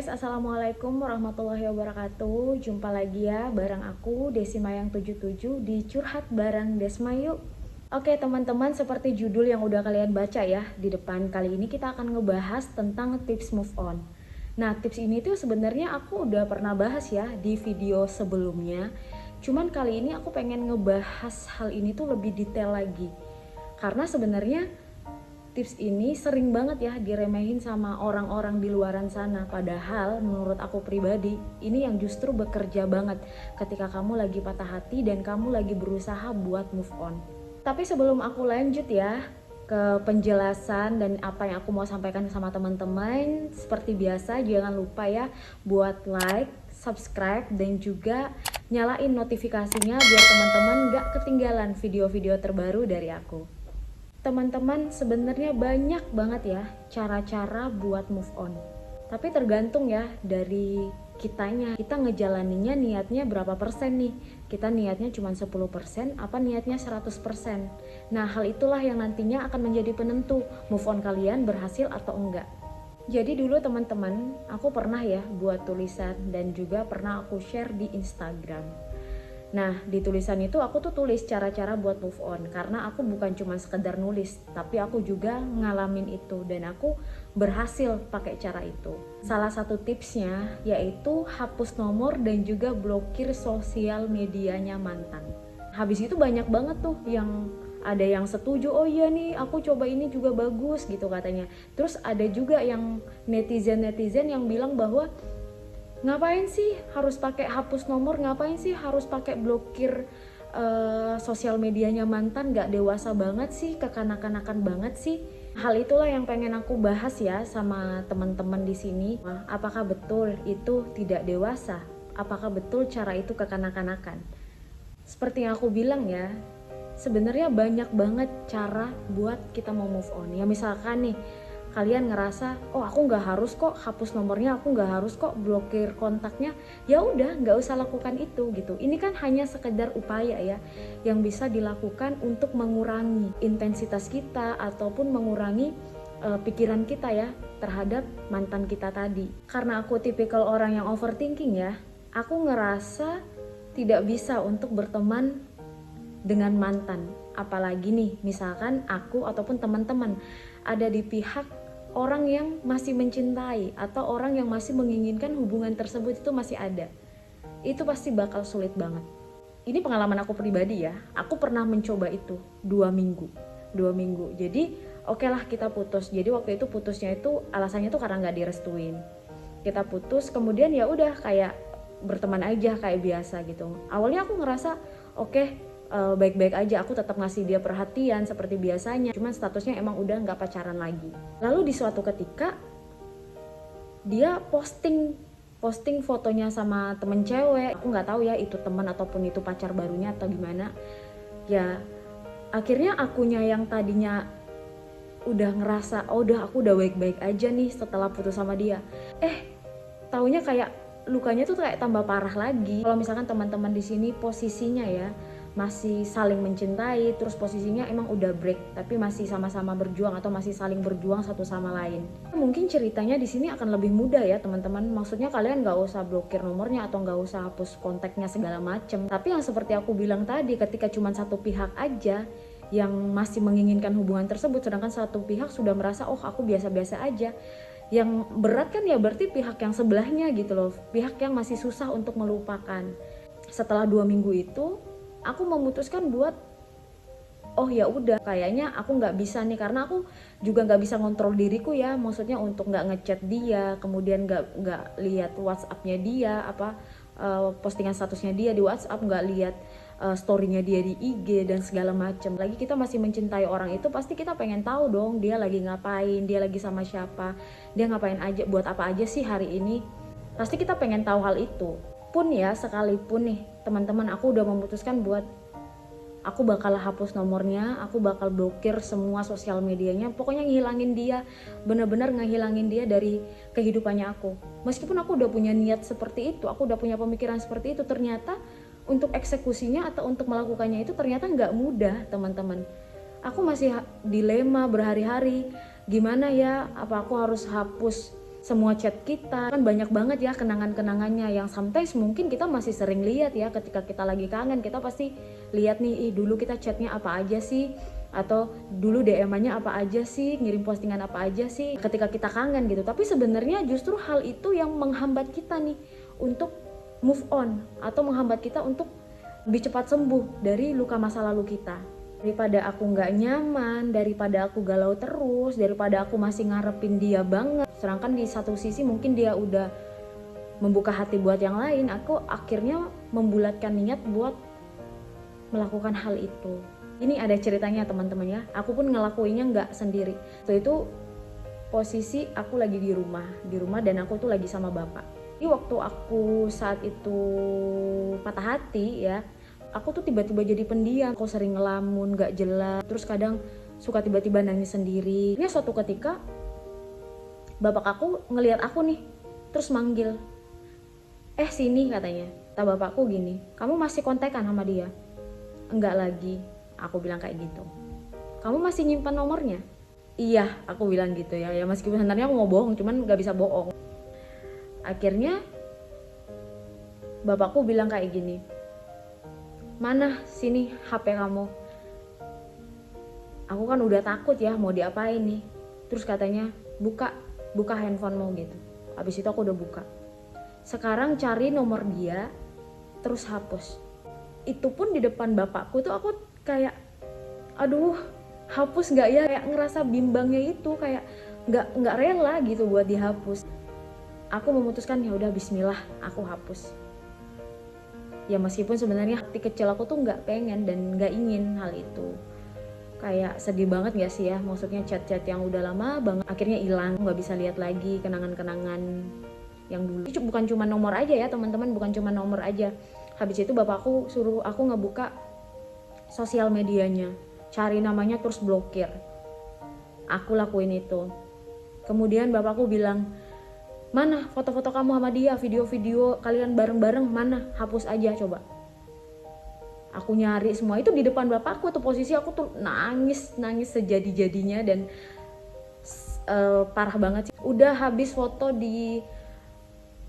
guys, Assalamualaikum warahmatullahi wabarakatuh. Jumpa lagi ya bareng aku Desi Mayang 77 di Curhat Bareng Desma yuk. Oke teman-teman, seperti judul yang udah kalian baca ya di depan, kali ini kita akan ngebahas tentang tips move on. Nah, tips ini tuh sebenarnya aku udah pernah bahas ya di video sebelumnya. Cuman kali ini aku pengen ngebahas hal ini tuh lebih detail lagi. Karena sebenarnya tips ini sering banget ya diremehin sama orang-orang di luaran sana. Padahal menurut aku pribadi, ini yang justru bekerja banget ketika kamu lagi patah hati dan kamu lagi berusaha buat move on. Tapi sebelum aku lanjut ya ke penjelasan dan apa yang aku mau sampaikan sama teman-teman, seperti biasa jangan lupa ya buat like, subscribe, dan juga nyalain notifikasinya biar teman-teman gak ketinggalan video-video terbaru dari aku. Teman-teman, sebenarnya banyak banget ya cara-cara buat move on. Tapi tergantung ya dari kitanya. Kita ngejalaninnya niatnya berapa persen nih? Kita niatnya cuma 10%, apa niatnya 100%? Nah, hal itulah yang nantinya akan menjadi penentu move on kalian berhasil atau enggak. Jadi dulu teman-teman, aku pernah ya buat tulisan dan juga pernah aku share di Instagram. Nah, di tulisan itu aku tuh tulis cara-cara buat move on, karena aku bukan cuma sekedar nulis, tapi aku juga ngalamin itu dan aku berhasil pakai cara itu. Salah satu tipsnya yaitu hapus nomor dan juga blokir sosial medianya mantan. Habis itu banyak banget tuh yang ada yang setuju, oh iya nih aku coba ini juga bagus gitu katanya. Terus ada juga yang netizen yang bilang bahwa ngapain sih harus pakai hapus nomor, ngapain sih harus pakai blokir sosial medianya mantan, gak dewasa banget sih, kekanak-kanakan banget sih. Hal itulah yang pengen aku bahas ya sama teman-teman di sini. Apakah betul itu tidak dewasa? Apakah betul cara itu kekanak-kanakan? Seperti yang aku bilang ya, sebenarnya banyak banget cara buat kita mau move on. Ya misalkan nih, kalian ngerasa, oh aku nggak harus kok hapus nomornya, aku nggak harus kok blokir kontaknya, ya udah nggak usah lakukan itu gitu. Ini kan hanya sekedar upaya ya yang bisa dilakukan untuk mengurangi intensitas kita ataupun mengurangi pikiran kita ya terhadap mantan kita tadi. Karena aku tipikal orang yang overthinking ya, aku ngerasa tidak bisa untuk berteman dengan mantan. Apalagi nih misalkan aku ataupun teman-teman ada di pihak orang yang masih mencintai atau orang yang masih menginginkan hubungan tersebut itu masih ada. Itu pasti bakal sulit banget. Ini pengalaman aku pribadi ya. Aku pernah mencoba itu 2 minggu. Jadi oke lah kita putus. Jadi waktu itu putusnya itu alasannya tuh karena gak direstuin. Kita putus, kemudian ya udah kayak berteman aja kayak biasa gitu. Awalnya aku ngerasa oke, baik-baik aja, aku tetap ngasih dia perhatian seperti biasanya, cuman statusnya emang udah nggak pacaran lagi. Lalu di suatu ketika dia posting fotonya sama temen cewek. Aku nggak tahu ya itu teman ataupun itu pacar barunya atau gimana ya. Akhirnya akunya yang tadinya udah ngerasa oh udah aku udah baik-baik aja nih setelah putus sama dia, taunya kayak lukanya tuh kayak tambah parah lagi. Kalau misalkan teman-teman di sini posisinya ya masih saling mencintai, terus posisinya emang udah break tapi masih sama-sama berjuang atau masih saling berjuang satu sama lain, mungkin ceritanya di sini akan lebih mudah ya teman-teman. Maksudnya kalian nggak usah blokir nomornya atau nggak usah hapus kontaknya segala macem. Tapi yang seperti aku bilang tadi, ketika cuma satu pihak aja yang masih menginginkan hubungan tersebut, sedangkan satu pihak sudah merasa oh aku biasa-biasa aja, yang berat kan ya berarti pihak yang sebelahnya gitu loh, pihak yang masih susah untuk melupakan. Setelah 2 minggu itu aku memutuskan buat oh ya udah kayaknya aku nggak bisa nih, karena aku juga nggak bisa ngontrol diriku ya, maksudnya untuk nggak ngechat dia, kemudian nggak lihat WhatsAppnya dia, postingan statusnya dia di WhatsApp, nggak lihat storynya dia di IG dan segala macam. Lagi kita masih mencintai orang itu, pasti kita pengen tahu dong dia lagi ngapain, dia lagi sama siapa, dia ngapain aja, buat apa aja sih hari ini. Pasti kita pengen tahu hal itu. Pun ya sekalipun nih teman-teman aku udah memutuskan buat aku bakal hapus nomornya, aku bakal blokir semua sosial medianya, pokoknya ngilangin dia, benar-benar ngehilangin dia dari kehidupannya aku. Meskipun aku udah punya niat seperti itu, aku udah punya pemikiran seperti itu, ternyata untuk eksekusinya atau untuk melakukannya itu ternyata nggak mudah teman-teman. Aku masih dilema berhari-hari, gimana ya, apa aku harus hapus semua chat kita. Kan banyak banget ya kenangan-kenangannya yang sometimes mungkin kita masih sering lihat ya, ketika kita lagi kangen kita pasti lihat nih, dulu kita chatnya apa aja sih, atau dulu DM-nya apa aja sih, ngirim postingan apa aja sih ketika kita kangen gitu. Tapi sebenarnya justru hal itu yang menghambat kita nih untuk move on, atau menghambat kita untuk lebih cepat sembuh dari luka masa lalu kita. Daripada aku nggak nyaman, daripada aku galau terus, daripada aku masih ngarepin dia banget, sedangkan di satu sisi mungkin dia udah membuka hati buat yang lain, aku akhirnya membulatkan niat buat melakukan hal itu. Ini ada ceritanya teman-teman ya, aku pun ngelakuinnya nggak sendiri. Waktu itu posisi aku lagi di rumah dan aku tuh lagi sama bapak. Jadi waktu aku saat itu patah hati ya, aku tuh tiba-tiba jadi pendiam. Aku sering ngelamun gak jelas, terus kadang suka tiba-tiba nangis sendiri. Ini suatu ketika bapak aku ngelihat aku nih, terus manggil, sini katanya. Kata bapakku gini, kamu masih kontekan sama dia? Enggak lagi, aku bilang kayak gitu. Kamu masih nyimpan nomornya? Iya, aku bilang gitu ya. Ya meskipun sebenarnya aku mau bohong, cuman gak bisa bohong. Akhirnya bapakku bilang kayak gini, mana sini HP kamu. Aku kan udah takut ya mau diapain nih. Terus katanya buka handphonemu gitu. Habis itu aku udah buka. Sekarang cari nomor dia, terus hapus. Itu pun di depan bapakku tuh aku kayak, aduh hapus nggak ya, kayak ngerasa bimbangnya itu, kayak nggak rela gitu buat dihapus. Aku memutuskan ya udah bismillah, aku hapus. Ya meskipun sebenarnya hati kecil aku tuh nggak pengen dan nggak ingin hal itu. Kayak sedih banget nggak sih ya, maksudnya chat-chat yang udah lama banget akhirnya hilang, nggak bisa lihat lagi kenangan-kenangan yang dulu. Itu bukan cuma nomor aja ya teman-teman, bukan cuma nomor aja. Habis itu bapakku suruh aku ngebuka sosial medianya, cari namanya terus blokir. Aku lakuin itu. Kemudian bapakku bilang, mana foto-foto kamu sama dia, video-video kalian bareng-bareng, mana, hapus aja coba. Aku nyari semua itu di depan bapakku tuh, posisi aku tuh nangis sejadi-jadinya dan parah banget sih. Udah habis foto di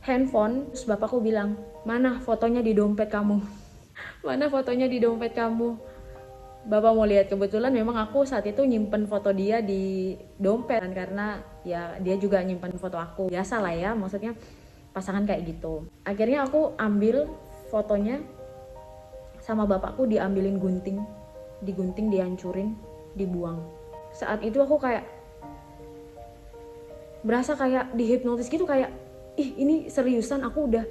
handphone, terus bapakku bilang, mana fotonya di dompet kamu? Mana fotonya di dompet kamu? Bapak mau lihat, kebetulan memang aku saat itu nyimpen foto dia di dompet, karena ya dia juga nyimpen foto aku. Biasa lah ya, maksudnya pasangan kayak gitu. Akhirnya aku ambil fotonya, sama bapakku diambilin digunting, dihancurin, dibuang. Saat itu aku kayak berasa kayak dihipnotis gitu, kayak ini seriusan aku udah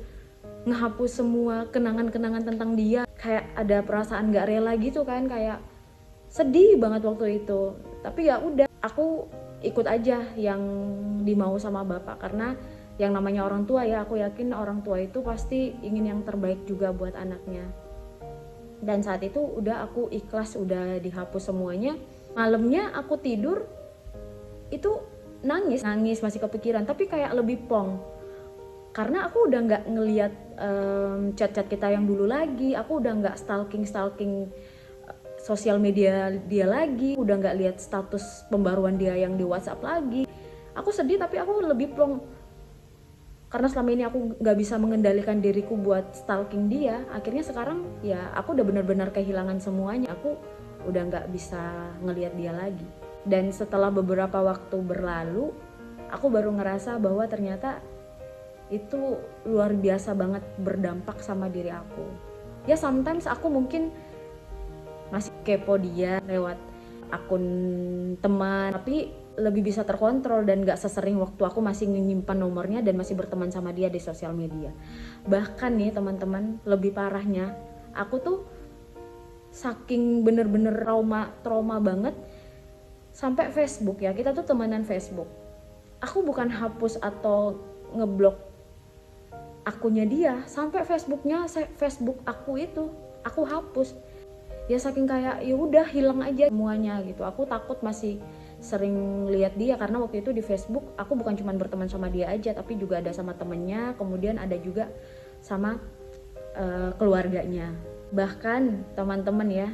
ngehapus semua kenangan-kenangan tentang dia. Kayak ada perasaan gak rela gitu kan, kayak sedih banget waktu itu. Tapi ya udah, aku ikut aja yang dimau sama bapak, karena yang namanya orang tua ya, aku yakin orang tua itu pasti ingin yang terbaik juga buat anaknya. Dan saat itu udah aku ikhlas, udah dihapus semuanya. Malamnya aku tidur itu nangis masih kepikiran, tapi kayak lebih plong. Karena aku udah nggak ngelihat chat-chat kita yang dulu lagi, aku udah nggak stalking sosial media dia lagi, udah nggak lihat status pembaruan dia yang di WhatsApp lagi. Aku sedih tapi aku lebih plong, karena selama ini aku nggak bisa mengendalikan diriku buat stalking dia. Akhirnya sekarang ya aku udah benar-benar kehilangan semuanya, aku udah nggak bisa ngelihat dia lagi. Dan setelah beberapa waktu berlalu, aku baru ngerasa bahwa ternyata itu luar biasa banget berdampak sama diri aku. Ya sometimes aku mungkin masih kepo dia lewat akun teman, tapi lebih bisa terkontrol dan gak sesering waktu aku masih menyimpan nomornya dan masih berteman sama dia di sosial media. Bahkan nih teman-teman, lebih parahnya, aku tuh saking bener-bener trauma banget, sampai Facebook ya, kita tuh temenan Facebook. Aku bukan hapus atau ngeblok akunnya dia, sampai Facebook aku itu aku hapus. Ya saking kayak ya udah hilang aja semuanya gitu. Aku takut masih sering lihat dia, karena waktu itu di Facebook aku bukan cuma berteman sama dia aja, tapi juga ada sama temennya, kemudian ada juga sama keluarganya. Bahkan teman-teman ya,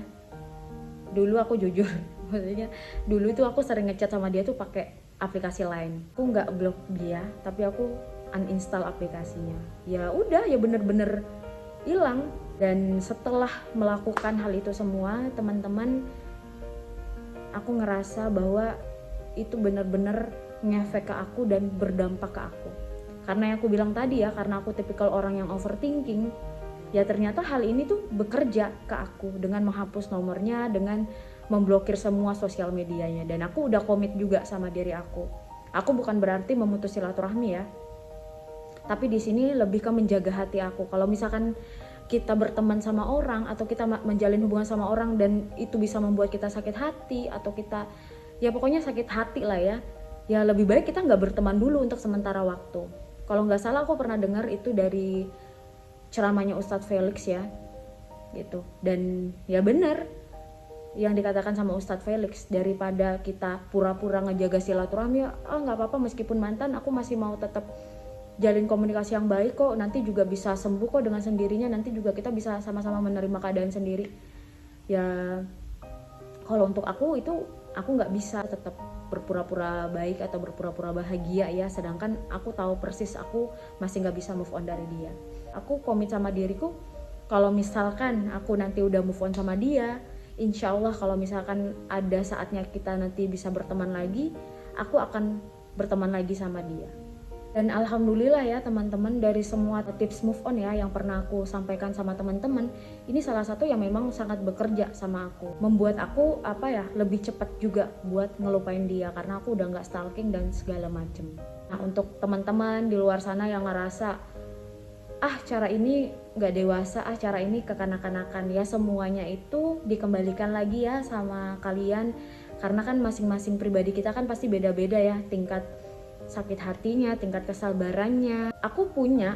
dulu aku jujur maksudnya dulu itu aku sering ngechat sama dia tuh pakai aplikasi lain. Aku nggak blok dia, tapi aku uninstall aplikasinya. Ya udah, ya bener-bener hilang. Dan setelah melakukan hal itu semua, teman-teman, aku ngerasa bahwa itu bener-bener ngefek ke aku dan berdampak ke aku. Karena yang aku bilang tadi ya, karena aku tipikal orang yang overthinking, ya ternyata hal ini tuh bekerja ke aku dengan menghapus nomornya, dengan memblokir semua sosial medianya. Dan aku udah komit juga sama diri aku. Aku bukan berarti memutus silaturahmi ya, tapi di sini lebih ke menjaga hati aku. Kalau misalkan kita berteman sama orang atau kita menjalin hubungan sama orang dan itu bisa membuat kita sakit hati atau kita ya pokoknya sakit hati lah ya, ya lebih baik kita nggak berteman dulu untuk sementara waktu. Kalau nggak salah aku pernah dengar itu dari ceramahnya Ustadz Felix ya gitu. Dan ya benar yang dikatakan sama Ustadz Felix, daripada kita pura-pura ngejaga silaturahmi, nggak apa-apa meskipun mantan aku masih mau tetap jalin komunikasi yang baik kok, nanti juga bisa sembuh kok dengan sendirinya, nanti juga kita bisa sama-sama menerima keadaan sendiri. Ya kalau untuk aku itu aku nggak bisa tetap berpura-pura baik atau berpura-pura bahagia ya, sedangkan aku tahu persis aku masih nggak bisa move on dari dia. Aku komit sama diriku, kalau misalkan aku nanti udah move on sama dia, insya Allah kalau misalkan ada saatnya kita nanti bisa berteman lagi, aku akan berteman lagi sama dia. Dan alhamdulillah ya teman-teman, dari semua tips move on ya yang pernah aku sampaikan sama teman-teman, ini salah satu yang memang sangat bekerja sama aku, membuat aku lebih cepat juga buat ngelupain dia, karena aku udah nggak stalking dan segala macem. Nah untuk teman-teman di luar sana yang ngerasa cara ini nggak dewasa, cara ini kekanak-kanakan, ya semuanya itu dikembalikan lagi ya sama kalian, karena kan masing-masing pribadi kita kan pasti beda-beda ya tingkat sakit hatinya, tingkat kesabarannya. Aku punya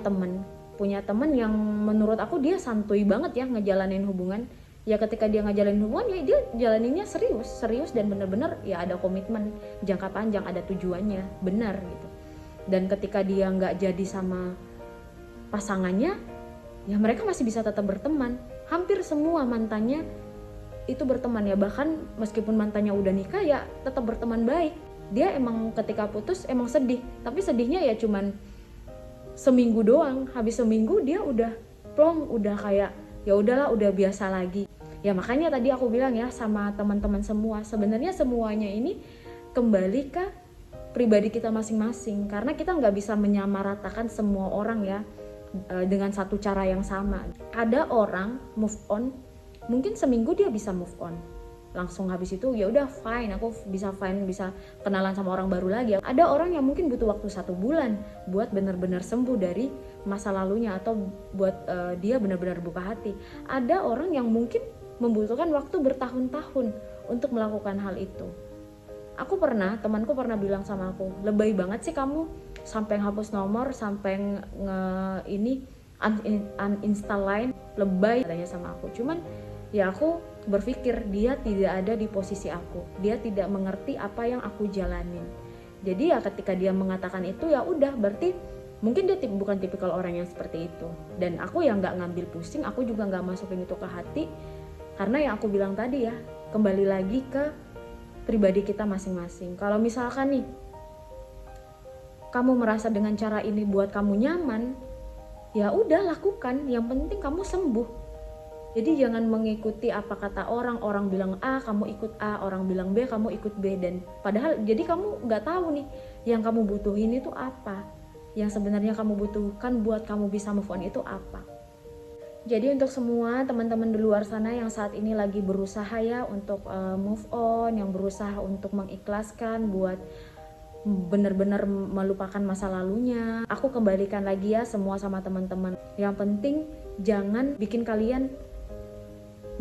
temen yang menurut aku dia santuy banget ya ngejalanin hubungan. Ya ketika dia ngejalanin hubungan ya dia jalaninnya serius dan bener-bener ya ada komitmen jangka panjang, ada tujuannya, benar gitu. Dan ketika dia nggak jadi sama pasangannya, ya mereka masih bisa tetap berteman. Hampir semua mantannya itu berteman ya, bahkan meskipun mantannya udah nikah ya tetap berteman baik. Dia emang ketika putus emang sedih, tapi sedihnya ya cuman seminggu doang. Habis seminggu dia udah plong, udah kayak ya udahlah, udah biasa lagi. Ya makanya tadi aku bilang ya sama teman-teman semua, sebenarnya semuanya ini kembali ke pribadi kita masing-masing, karena kita nggak bisa menyamaratakan semua orang ya dengan satu cara yang sama. Ada orang move on mungkin seminggu dia bisa move on, langsung habis itu ya udah fine, aku bisa kenalan sama orang baru lagi. Ada orang yang mungkin butuh waktu 1 bulan buat benar-benar sembuh dari masa lalunya, atau buat dia benar-benar buka hati. Ada orang yang mungkin membutuhkan waktu bertahun-tahun untuk melakukan hal itu. Temanku pernah bilang sama aku, lebay banget sih kamu sampai hapus nomor, sampai uninstall line, lebay katanya sama aku. Cuman ya aku berpikir dia tidak ada di posisi aku, dia tidak mengerti apa yang aku jalanin. Jadi ya ketika dia mengatakan itu ya udah, berarti mungkin dia bukan tipikal orang yang seperti itu. Dan aku yang nggak ngambil pusing, aku juga nggak masukin itu ke hati, karena yang aku bilang tadi ya, kembali lagi ke pribadi kita masing-masing. Kalau misalkan nih kamu merasa dengan cara ini buat kamu nyaman, ya udah lakukan, yang penting kamu sembuh. Jadi jangan mengikuti apa kata orang bilang A, kamu ikut A, orang bilang B, kamu ikut B. Dan padahal jadi kamu nggak tahu nih yang kamu butuhin itu apa, yang sebenarnya kamu butuhkan buat kamu bisa move on itu apa. Jadi untuk semua teman-teman di luar sana yang saat ini lagi berusaha ya untuk move on, yang berusaha untuk mengikhlaskan buat benar-benar melupakan masa lalunya, aku kembalikan lagi ya semua sama teman-teman. Yang penting jangan bikin kalian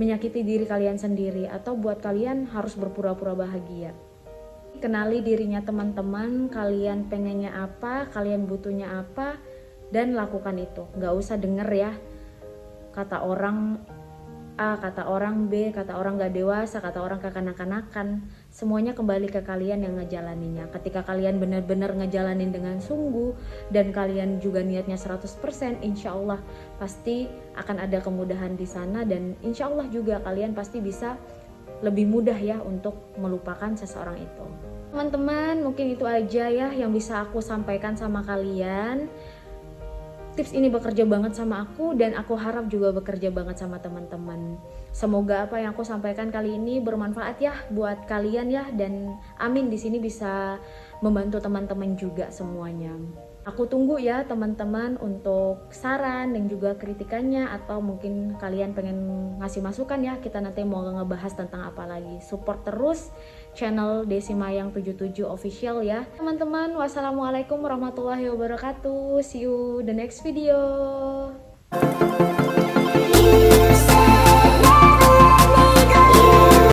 menyakiti diri kalian sendiri atau buat kalian harus berpura-pura bahagia. Kenali dirinya teman-teman, kalian pengennya apa, kalian butuhnya apa, dan lakukan itu. Gak usah denger ya kata orang A, kata orang B, kata orang gak dewasa, kata orang kekanak-kanakan. Semuanya kembali ke kalian yang ngejalaninnya. Ketika kalian benar-benar ngejalanin dengan sungguh dan kalian juga niatnya 100%, insya Allah pasti akan ada kemudahan di sana, dan insya Allah juga kalian pasti bisa lebih mudah ya untuk melupakan seseorang itu. Teman-teman, mungkin itu aja ya yang bisa aku sampaikan sama kalian. Tips ini bekerja banget sama aku dan aku harap juga bekerja banget sama teman-teman. Semoga apa yang aku sampaikan kali ini bermanfaat ya buat kalian ya, dan amin di sini bisa membantu teman-teman juga semuanya. Aku tunggu ya teman-teman untuk saran dan juga kritikannya, atau mungkin kalian pengen ngasih masukan ya, kita nanti mau ngebahas tentang apa lagi. Support terus channel Desi Mayang 77 official ya teman-teman. Wassalamualaikum warahmatullahi wabarakatuh. See you the next video.